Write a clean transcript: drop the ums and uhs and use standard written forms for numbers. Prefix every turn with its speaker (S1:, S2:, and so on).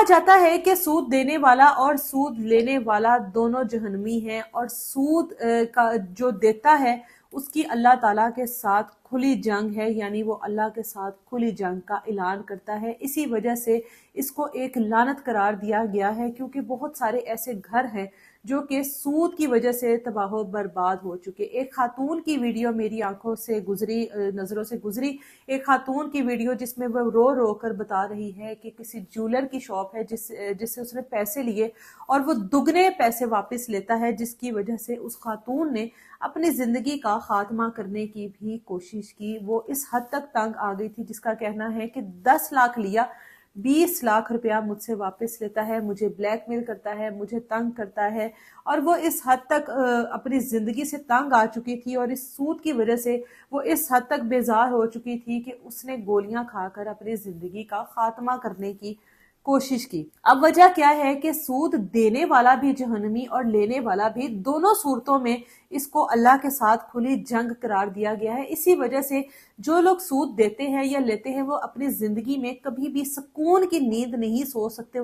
S1: جاتا ہے کہ سود دینے والا اور سود لینے والا دونوں جہنمی ہیں، اور سود کا جو دیتا ہے اس کی اللہ تعالیٰ کے ساتھ کھلی جنگ ہے، یعنی وہ اللہ کے ساتھ کھلی جنگ کا اعلان کرتا ہے۔ اسی وجہ سے اس کو ایک لعنت قرار دیا گیا ہے، کیونکہ بہت سارے ایسے گھر ہیں جو کہ سود کی وجہ سے تباہ و برباد ہو چکے۔ ایک خاتون کی ویڈیو میری آنکھوں سے گزری، نظروں سے گزری، ایک خاتون کی ویڈیو جس میں وہ رو رو کر بتا رہی ہے کہ کسی جولر کی شاپ ہے جس سے اس نے پیسے لیے اور وہ دگنے پیسے واپس لیتا ہے، جس کی وجہ سے اس خاتون نے اپنی زندگی کا خاتمہ کرنے کی بھی کوشش کی۔ وہ اس حد تک تنگ آ گئی تھی، جس کا کہنا ہے کہ 10 لاکھ لیا، 20 لاکھ روپیہ مجھ سے واپس لیتا ہے، مجھے بلیک میل کرتا ہے، مجھے تنگ کرتا ہے، اور وہ اس حد تک اپنی زندگی سے تنگ آ چکی تھی، اور اس سود کی وجہ سے وہ اس حد تک بیزار ہو چکی تھی کہ اس نے گولیاں کھا کر اپنی زندگی کا خاتمہ کرنے کی کوشش کی۔ اب وجہ کیا ہے کہ سود دینے والا بھی جہنمی اور لینے والا بھی، دونوں صورتوں میں اس کو اللہ کے ساتھ کھلی جنگ قرار دیا گیا ہے۔ اسی وجہ سے جو لوگ سود دیتے ہیں یا لیتے ہیں وہ اپنی زندگی میں کبھی بھی سکون کی نیند نہیں سو سکتے۔